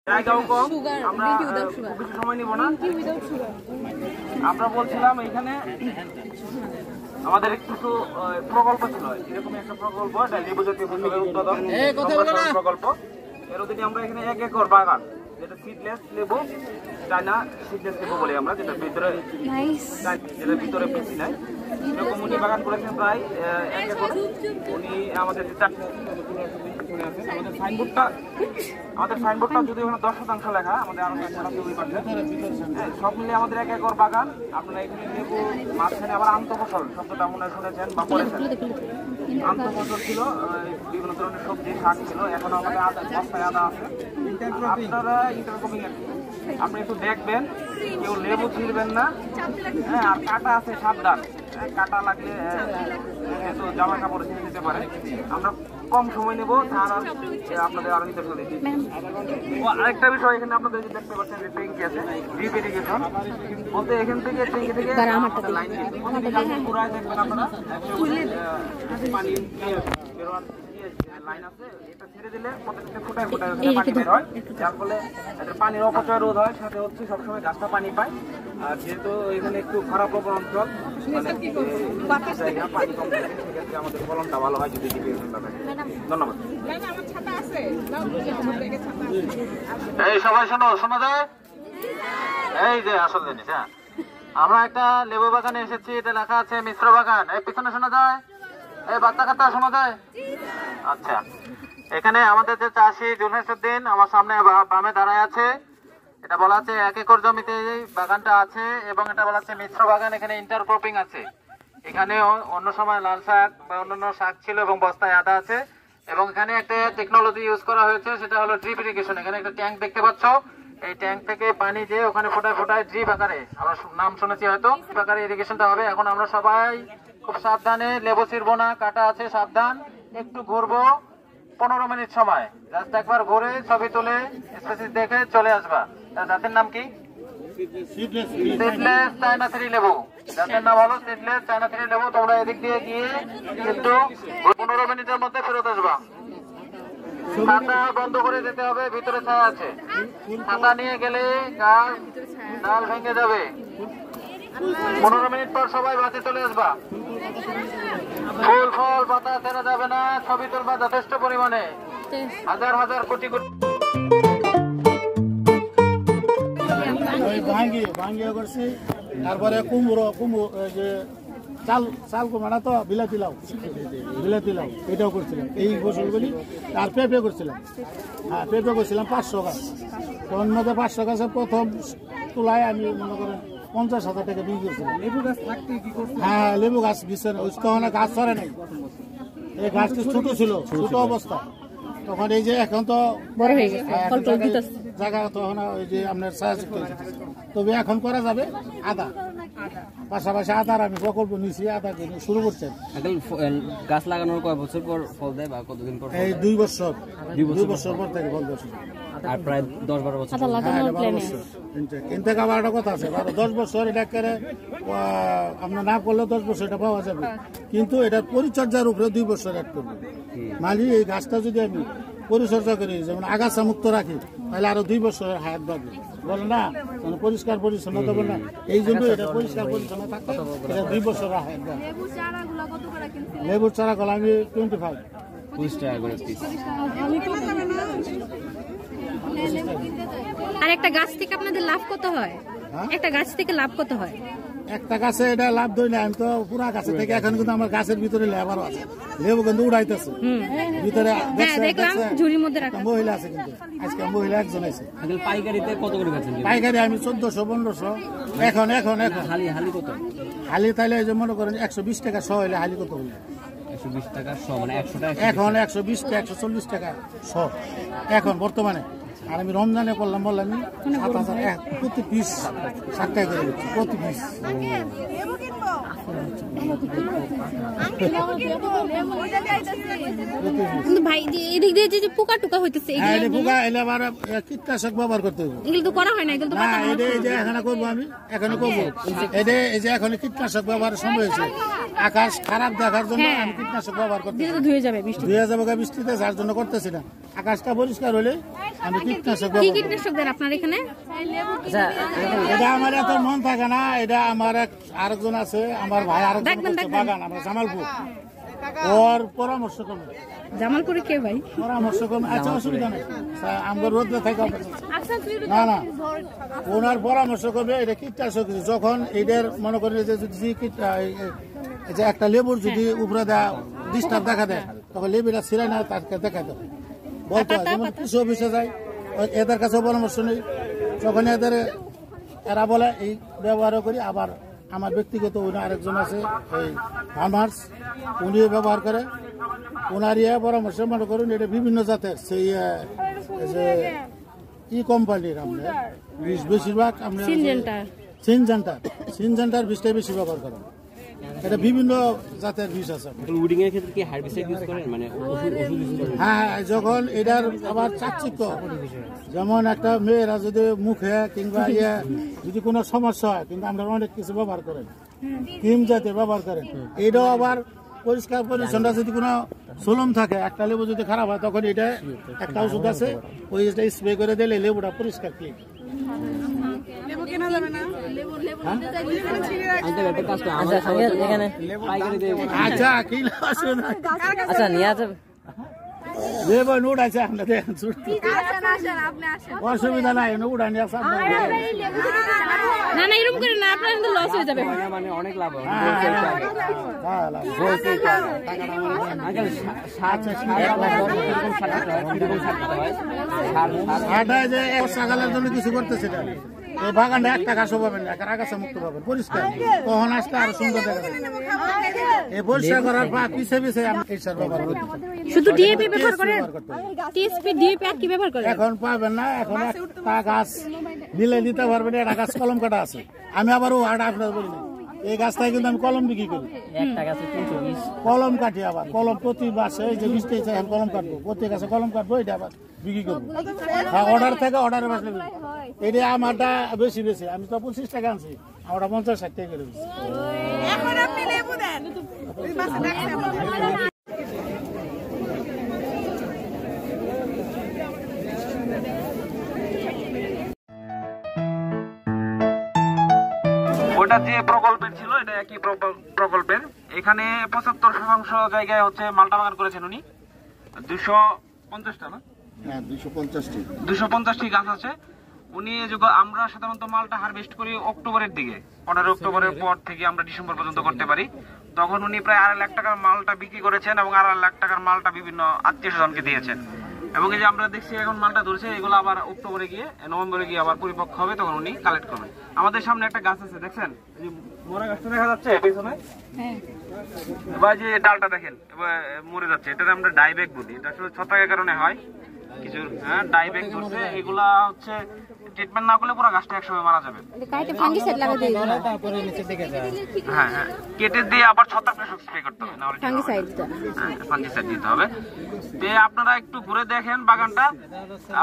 জায়গাও কম, আমরা বেশি সময় নিব না। আমরা বলছিলাম এখানে আমাদের কিছু প্রকল্প ছিল, এরকম একটা প্রকল্প লেবু জাতীয় ফসলের উৎপাদন প্রকল্প। এর অধীনে আমরা এখানে 1 একর বাগান, যেটা সিডলেস লেবু, চায়না সিডলেস লেবু বলি আমরা, যেটা ভিতরে বেশি নাই, এরকম উনি বাগান করেছেন প্রায় 1 একর। উনি আমাদের আমাদের সাইনবোর্ডটা যদি ওখানে 10% লেখা, আমাদের আরো সব মিলিয়ে আমাদের 1 একর বাগান। আপনারা এখানে লেবু, মাঝখানে আবার আন্তঃফসল শব্দটা মনে শুনেছেন বা পড়েছেন। আন্তঃফসল ছিল, বিভিন্ন ধরনের সবজি, শাক ছিল, এখন আমাদের বস্তায় আদা আছে। আপনারা ইন্টারক্রপিং আপনি একটু দেখবেন, কেউ লেবু ছিঁড়বেন না, হ্যাঁ, আর কাটা আছে সাবধান, কাটা লাগলে তো জামা কাপড় ছিঁড়ে দিতে পারে। আমরা কম সময় নেব, তার আপনাদের আরো নিতে চলে। আরেকটা বিষয়, এখানে আপনাদের দেখতে পাচ্ছেন যে ট্যাঙ্কি আছে, ড্রিপ ইরিগেশন বলতে এখান থেকে ট্যাঙ্কি থেকে লাইন পুরাই দেখবেন আপনারা পানি বেরোয়ার লাইন আছে, এটা ছেড়ে দিলে প্রত্যেকটা ফুটায় ফুটায় পানি বের হয়, যার ফলে এদের পানির অপচয় রোধ হয়। সাথে হচ্ছে সবসময় গাছটা পানি পায়। আর যেহেতু এখানে একটু খারাপ অঞ্চল, মানে জায়গা পানি কম থাকে, সেক্ষেত্রে আমাদের ফলনটা ভালো হয় যদি ডিভিশনটা থাকে। ধন্যবাদ। এই সবাই শোনো, শোনা যায়? এই যে আসল জিনিস, হ্যাঁ, আমরা একটা লেবু বাগানে এসেছি, এটা লেখা আছে মিশ্র বাগান। এই পিছনে শোনা যায়? এই বাচ্চা কাচ্চা শোনা যায়? আচ্ছা, এখানে আমাদের যে চাষি জুলহাসউদ্দিন আমার সামনে বামে দাঁড়ায় আছে, এটা বলা আছে 1 একর জমিতে এই বাগানটা আছে, এবং এটা বলা আছে মিশ্র বাগান। এখানে ইন্টারক্রপিং আছে, এখানে অন্য সময় লাল শাক বা অন্যান্য শাক ছিল, এবং বস্তায় আদা আছে। এবং এখানে একটা টেকনোলজি ইউজ করা হয়েছে, সেটা হলো ড্রিপ ইরিগেশন। এখানে একটা ট্যাঙ্ক দেখতে পাচ্ছ, এই ট্যাঙ্ক থেকে পানি যে ওখানে ফোটায় ফোটায় ড্রিপ আকারে, আমরা নাম শুনেছি হয়তো, ড্রিপ আকারে ইরিগেশনটা হবে। এখন আমরা সবাই খুব সাবধানে, লেবু ছিড়বো না, কাটা আছে সাবধান, একটু ঘুরবো, 15 মিনিট সময়, জাস্ট একবার ঘুরে ছবি তুলে স্পেসিস দেখে চলে আসবা। জাতের নাম কি? সিডলেস চায়না থ্রি লেবু। জাতের নাম হলো সিডলেস চায়না থ্রি লেবু। তোমরা এদিক দিয়ে গিয়ে কিন্তু 15 মিনিটের মধ্যে ফেরত আসবা। ছাতা বন্ধ করে যেতে হবে, ভিতরে ছায়া আছে। ছাতা নিয়ে গেলে গাছ ডাল ভেঙে যাবে। 15 মিনিট পর সবাই বাসে চলে আসবা। ফুল ফল পাতা ছেড়া যাবে না, ছবি তুলবা যথেষ্ট পরিমাণে, হাজার হাজার কোটি কোটি। করছি, তারপরে কুমড়ো যে চাল কুমড়া, তো বিলাতি লাউ এটাও করছিলাম, এই ফসলগুলি। আর পেঁপে করছিলাম, হ্যাঁ পেঁপে করছিলাম 500 গাছ। তোর মধ্যে 500 গাছের প্রথম তোলায় আমি মনে করেন 50,000 টাকা বিক্রি করছিলাম। লেবু গাছ থাকতে কি করছিলাম? হ্যাঁ, লেবু গাছ বিছে তখন গাছ ছড়ে নাই, এই গাছটি ছোট ছিল, ছোট অবস্থা তখন। এই যে এখন তো বড় হয়ে গেছে জায়গা, তখন ওই যে আপনার তবে এখন করা যাবে আদা, পাশাপাশি আদার আমি প্রকল্প নিয়েছি, আদা শুরু করছেন। গাছ লাগানোর কয় বছর পর ফল দেয় বা কতদিন পর? এই 2 বছর, 2 বছর পর থেকে ফল দেয়। আর প্রায় 10-12 বছর কিনতে আবার একটা কথা আছে, 10 বছর এটা করে আপনার না করলে 10 বছর এটা পাওয়া যাবে, কিন্তু এটা পরিচর্যার উপরে 2 বছর অ্যাড করবে। মানে এই গাছটা যদি আমি পরিচর্যা করি, যেমন আগাছা মুক্ত রাখি, তাহলে আরো 2 বছরের হায়াত বাড়বে, বলে না, পরিষ্কার পরিচ্ছন্নতা বলে না, এই জন্য এটা পরিষ্কার পরিচ্ছন্ন থাকতে এটা 2 বছরের হায়াত বাড়বে। লেবুর চারা গুলো আমি 25 টাকা করে পিস। আর একটা গাছ থেকে আপনাদের লাভ কত হয়? একটা গাছ থেকে লাভ কত হয়? একটা গাছে এটা লাভ ধরি না, আমি তো পুরা গাছে থেকে, এখন কিন্তু আমার গাছের ভিতরে লেবারও আছে, লেবু কিন্তু উড়াইতেছে ভিতরে, ঝুড়ির মধ্যে মহিলা আছে, কিন্তু আজকে মহিলা একজন আছে। পাইকারিতে কত করে বেচেন? পাইকারি আমি 1400-1500 এখন হালি কত? হালি তাইলে যে মনে করেন 120 টাকা শ হইলে হালি কত হইলে 120 টাকা শ, মানে 100 টাকা। এখন 120 টাকা 140 টাকা শ এখন বর্তমানে। আর আমি রমজানে করলাম, বললাম 7000 প্রতি পিস 60 টাকা করে প্রতি পিস। কিন্তু ভাই যে এদিক দিয়ে যে পোকা টোকা হইতেছে হ্যাঁ এটা পোকা এলে আবার কীটনাশক ব্যবহার করতে হবে। এগুলো তো করা হয় না, এগুলো তো না এটা এই যে এখানে করবো আমি এখানে করবো এটা এই যে এখন কীটনাশক ব্যবহারের সময় হয়েছে আকাশ খারাপ দেখার জন্য আমি কীটনাশক ব্যবহার করতে ধুয়ে যাবে বৃষ্টি, ধুয়ে যাবো বৃষ্টিতে যার জন্য করতেছি না। আকাশটা পরিষ্কার হলে আমি কীটনাশক কি ব্যবহার কীটনাশক দেন আপনার এখানে? এটা আমার এত মন থাকে না, এটা আমার আরেকজন আছে আমার ভাই আরেকজন করছে বাগান আমরা জামালপুর, ওর পরামর্শ কমে জামালপুরে কে ভাই? পরামর্শ কমে আচ্ছা অসুবিধা নেই আমরা রোদ্রে থাকি না না ওনার পরামর্শ করবে এটা কীটনাশক যখন এদের মনে করেন যে যদি যে একটা লেবুর যদি উপরে দেয় ডিস্টার্ব দেখা দেয় তখন লেবুটা ছিঁড়ে না তাকে দেখাতে হবে বলতে হয়। যেমন কৃষি অফিসে যায় এদের কাছে পরামর্শ নেই যখন এরা বলে এই ব্যবহারও করি। আবার আমার ব্যক্তিগত উনি আরেকজন আছে এই ফার্মার্স উনিও ব্যবহার করে ওনার পরামর্শ মনে করুন এটা বিভিন্ন জাতের সেই যে ই কোম্পানির আমরা বেশিরভাগ আমরা সিনজেন্টার বীজটাই বেশি ব্যবহার করেন। এটা বিভিন্ন জাতের বীজ আছে। উইডিং এর ক্ষেত্রে কি হার্বিসাইড ইউজ করেন মানে ওষুধ ইউজ করেন? হ্যাঁ যখন এটার আবার চাকচিক্য যেমন একটা মেয়েরা যদি মুখে কিংবা যদি কোনো সমস্যা হয় কিন্তু আমরা অনেক কিছু ব্যবহার করেন ক্রিম জাতীয় ব্যবহার করেন। এটাও আবার পরিষ্কার পরিচ্ছন্ন যদি কোনো সোলম থাকে একটা লেবু যদি খারাপ হয় তখন এটা একটা ওষুধ আছে ওই স্প্রে করে দিলে লেবুটা পরিষ্কার ক্লিন। আচ্ছা কি আচ্ছা নিয়ে আছে লেবু নোট আছে আপনাদের অসুবিধা নাই নোট আনি আছে না না এরকম করে না আপনার কিন্তু লস হয়ে যাবে মানে অনেক লাভ হয়। ছাগলের জন্য কিছু করতেছে এই বাগানটা একটা গাছও পাবেন না আগাছা মুক্ত পাবেন পরিষ্কার কখন আসতে আরো সুন্দর দেখা যাবে। এই পরিষ্কার করার পর পিছে পিছে আমি এই সার ব্যবহার করি শুধু ডিএপি ব্যবহার করেন টিএসপি ডিএপি আর কি ব্যবহার করেন? এখন পাবেন না এখন একটা গাছ দিলে দিতে পারবেন একটা গাছ কলম কাটা আছে আমি আবার ও আটা আপনার বলি না এই গাছটাই কিন্তু আমি কলম বিক্রি করি একটা গাছে 320 কলম কাটি আবার কলম প্রতি মাসে যে 20 টাকা এখন কলম কাটবো প্রতি গাছে কলম কাটবো এটা আবার বিক্রি করবো অর্ডার থেকে অর্ডারের মাসে এটা আমারটা বেশি বেশি আমি তো 25 টাকা আনছি আমরা 50-60 টাকা করে বেশি। এখন আপনি লেবু দেন ওই মাসে দেখছেন ওটা যে প্রকল্পের ছিল এটা একই প্রকল্পের। এখানে 75% জায়গায় হচ্ছে মালটা বাগান করেছেন উনি 250টা না 250টি গাছ আছে। উনি আমরা সাধারণত মালটা হারভেস্ট করি অক্টোবরের দিকে 15 অক্টোবরের পর থেকে আমরা ডিসেম্বর পর্যন্ত করতে পারি। তখন উনি প্রায় 2.5 লাখ টাকার মালটা বিক্রি করেছেন এবং 2.5 লাখ টাকার মালটা বিভিন্ন আত্মীয় স্বজনকে দিয়েছেন। এবং এই যে আমরা দেখছি এখন মালটা ধরছে এগুলো আবার অক্টোবরে গিয়ে নভেম্বরে গিয়ে আবার পরিপক্ক হবে তখন উনি কালেক্ট করবেন। আমাদের সামনে একটা গাছ আছে দেখছেন এই যে মরা গাছটা দেখা যাচ্ছে পেছনে এবার যে ডালটা দেখেন মরে যাচ্ছে এটাকে আমরা ডাইব্যাক বলি। এটা আসলে ছত্রাকের কারণে হয় কিছু ডাইব্যাক ধরছে এগুলা হচ্ছে ট্রিটমেন্ট না করলে পুরো গাছটা একসময় মারা যাবে। হ্যাঁ হ্যাঁ কেটে দিয়ে আবার ছত্রাকনাশক স্প্রে করতে হবে নাহলে ফাঙ্গিসাইড দিতে হবে। আপনারা একটু ঘুরে দেখেন বাগানটা।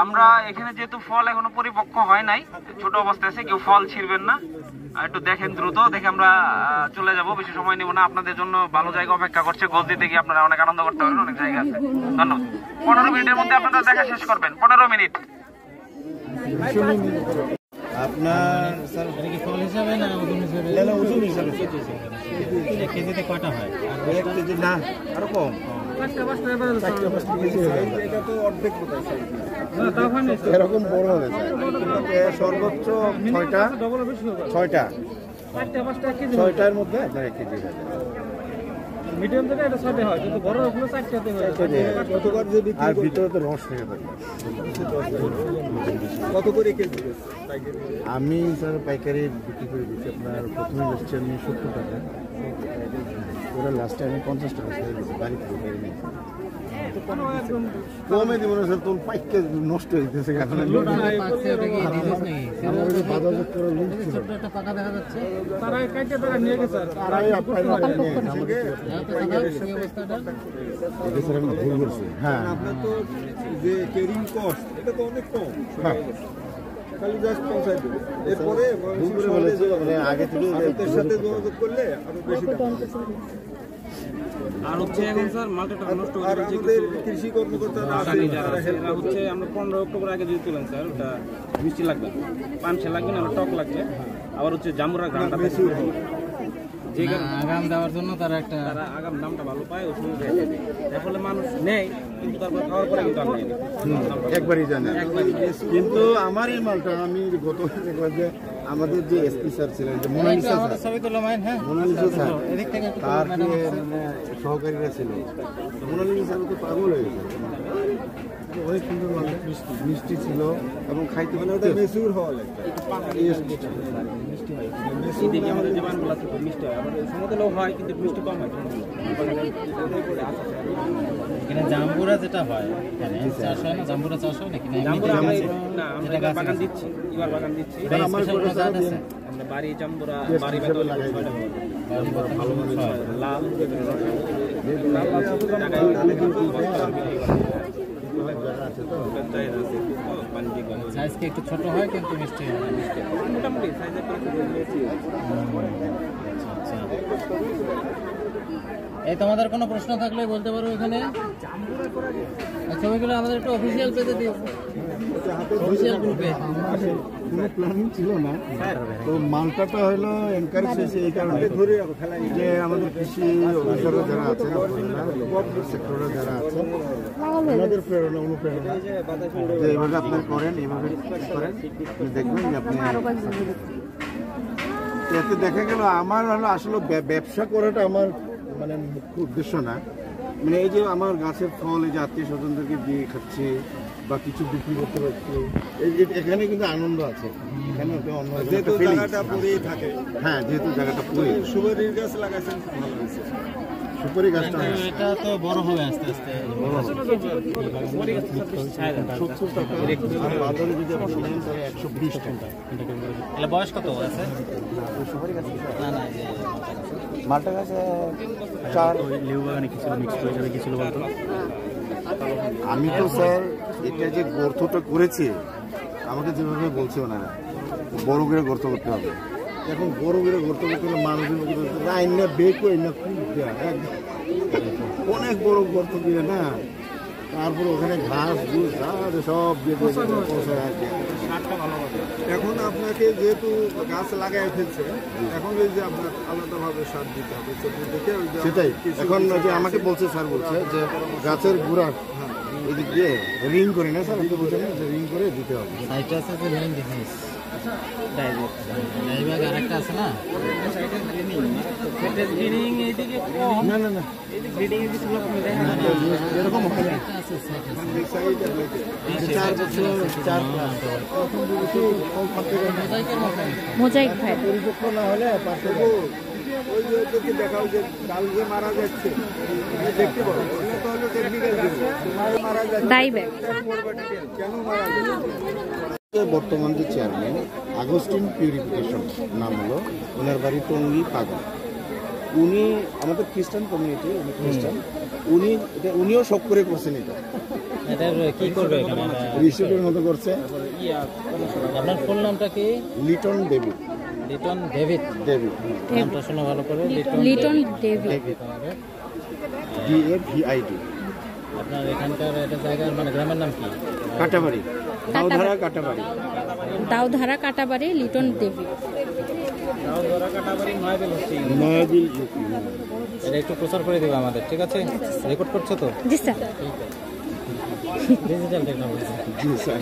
আমরা এখানে যেহেতু ফল এখনো পরিপক্ক হয় নাই ছোট অবস্থায় আছে কেউ ফল ছিঁড়বেন না একটু দেখেন দ্রুত দেখে আমরা চলে যাব বেশি সময় নেব না। আপনাদের জন্য ভালো জায়গা অপেক্ষা করছে গোল দিতে গিয়ে আপনারা অনেক আনন্দ করতে পারবেন অনেক জায়গা আছে। ধন্যবাদ। 15 মিনিটের মধ্যে আপনারা দেখা শেষ করবেন 15 মিনিট। আপনার স্যার ফল হিসাবে না ওজন হিসাবে? ওজন হিসাবে কেজিতে কটা হয়? 1 কেজি না আরো কম এটা তো অর্ধেক এরকম বড় হবে সর্বোচ্চ 6টার মধ্যে আপনার 1 কেজি হয়ে যাবে। মিডিয়াম থেকে এটা 6টে হয় কিন্তু বড় হলো 4টাতে হয় আর ভিতরে তো রস হয়ে থাকে। কত করে কেজি? আমি স্যার পাইকারি বিক্রি করে দিচ্ছি আপনার প্রথমে বেচছি আমি 70 টাকা ওরা লাস্টে আমি 50 টাকা ছেড়ে দিচ্ছি বাড়ি থেকে কমে দিব না স্যার, তোর পাইকে নষ্ট হয়ে গেছে এখন। হ্যাঁ, আপনার তো যে ক্যারিং কস্ট এটা তো অনেক কম, খালি জাস্ট পৌঁছায় দেবে। এরপরে আগে থেকে ভারতের সাথে যোগাযোগ করলে আরো বেশি দাম পাবে। আর হচ্ছে এখন স্যার মালটা নষ্ট হয়ে আর আমাদের কৃষি কর্মকর্তারা আছে, তারা help এরা হচ্ছে আমরা 15 অক্টোবর আগে যদি তুলেন স্যার, ওটা মিষ্টি লাগবে, পানসে লাগবে না, টক লাগবে। আবার হচ্ছে জামুরা গ্রামটা বেশি যে আগাম দেওয়ার জন্য তারা তারা আগাম দামটা ভালো পায়, ওই সময় দেয়। এর ফলে মানুষ নেয়, কিন্তু তারপর খাওয়ার পরে কিন্তু আর নেয় না। একবারই জানে। কিন্তু আমার এই মালটা আমি গত দেখলাম যে আমাদের যে এসপি স্যার ছিলেন, যে মোনালিসা স্যার, ছবি তুলো মাইন। হ্যাঁ, মোনালিসা স্যার, এদিক থেকে একটু তার যে সহকারীরা ছিল, মোনালিসা স্যার তো পাগল হয়ে গেছে। অনেক সুন্দর মাল, মিষ্টি ছিল এবং খাইতে মানে ওটা মেচুর হওয়া লাগে। এদিকে আমাদের যে বানগুলো আছে খুব মিষ্টি হয়, আবার সমতলেও হয় কিন্তু মিষ্টি কম হয়। এখানে জাম্বুরা যেটা হয়, এখানে চাষ হয় না, জাম্বুরা চাষ হয় নাকি? জাম্বুরা আমরা বাগান দিচ্ছি, এবার বাগান দিচ্ছি। আমার কোনো জাত আছে আমরা বাড়ি জাম্বুরা, বাড়ি বাগান লাগাই ভালো মানুষ হয়। লাল সাইজকে একটু ছোট হয় কিন্তু মিষ্টি হয় না। মোটামুটি সাইজের করে আচ্ছা। এই তোমাদের কোনো প্রশ্ন থাকলে বলতে পারো এখানে। ছবিগুলো আমাদের একটু অফিসিয়াল পেজে দিও, অফিসিয়াল গ্রুপে। কোনো প্ল্যানিং ছিল না, তো মালটাটা হলো এনকারেজ হয়েছে এই কারণে যে আমাদের কৃষি অফিসাররা যারা আছেন, সেক্টরে যারা আছেন, আমাদের প্রেরণা অনুপ্রেরণা যে এইভাবে আপনি করেন, এইভাবে করেন, আপনি দেখবেন যে আপনি এতে দেখা গেল আমার হলো আসলে ব্যবসা করাটা আমার মানে মুখ্য উদ্দেশ্য না। মানে এই যে আমার গাছের ফল এই যে আত্মীয় স্বজনদেরকে দিয়ে খাচ্ছি বা কিছু বিক্রি করতে পারছি, এখানে কিন্তু আনন্দ আছে। এখানে অন্য যেহেতু জায়গাটা পড়েই থাকে। হ্যাঁ, যেহেতু জায়গাটা পড়ে। সুপারির গাছ লাগাইছেন, খুব ভালো হয়েছে। সুপারি গাছটা এটা তো বড় হবে আস্তে আস্তে। বড় হবে। 70 টাকা, আর বাজারে যদি আপনি নেন তাহলে 120 টাকা। তাহলে বয়স কত আছে? সুপারি গাছ না না, যে মালটা গাছ 4। লেবু বাগানে কিছু মিক্স করে যাবে, কিছু বলতো। আমি তো স্যার এটা যে গর্তটা করেছি, আমাকে যেভাবে বলছে ওনারা বড় করে গর্ত করতে হবে। এখন বড় করে গর্ত করতে হলে মানুষের আইনা বেক করে না, খুব অনেক বড় গর্ত দিয়ে না, তারপরে ওখানে ঘাস ঘুষ সব দিয়ে পৌঁছায় আর কি। এখন আপনাকে যেহেতু গাছ লাগাই ফেলছে, এখন ওই যে আপনার আলাদাভাবে সার দিতে হবে চতুর্দিকে। ওই যে সেটাই এখন যে আমাকে বলছে, স্যার বলছে যে গাছের গোড়া এদিক দিয়ে রিং করে না, স্যার আপনি বলছেন না যে রিং করে দিতে হবে। সাইটটা আছে যে মেইন বিজনেস ডাইভাগ আর একটা আছে না, গ্রিনিং এইদিকে কম, না না না, গ্রিনিং এর কিছু লোক মিলে এরকম হবে না। 4 বছর 4 মোজাইক ভাই পরিপক্ষ না হলে পাশে ওই যে ওদেরকে দেখাও যে ডাল যে মারা যাচ্ছে, দেখতে পাবো। তো হলো টেকনিক্যাল মারা যাচ্ছে, ডাই ব্যাগ। কেন মারা যাচ্ছে। বর্তমান যে চেয়ারম্যান আগস্টিন পিউরিফিকেশন নাম হলো, ওনার বাড়ি টঙ্গী পাগল। উনি আমাদের খ্রিস্টান কমিউনিটি, উনি খ্রিস্টান, উনিও শখ করে করছেন এটা। এটার কি করবে এখানে? রিসোর্টের মতো করছে। আপনার ফুল নামটা কি? Liton David. Liton David. David নামটা শোনা ভালো করে, লিটন ডেভিড। DAVID। আপনার এখানকার একটা জায়গার মানে গ্রামের নাম কি? কাটাবাড়ি, দাউধারা কাটাবাড়ি। দাউধারা কাটাবাড়ি, লিটন ডেভিড। নয়াবিল ইউপি। এটা একটু প্রচার করে দেবে আমাদের, ঠিক আছে? রেকর্ড করছো তো? জি স্যার। Digital technology. জি স্যার।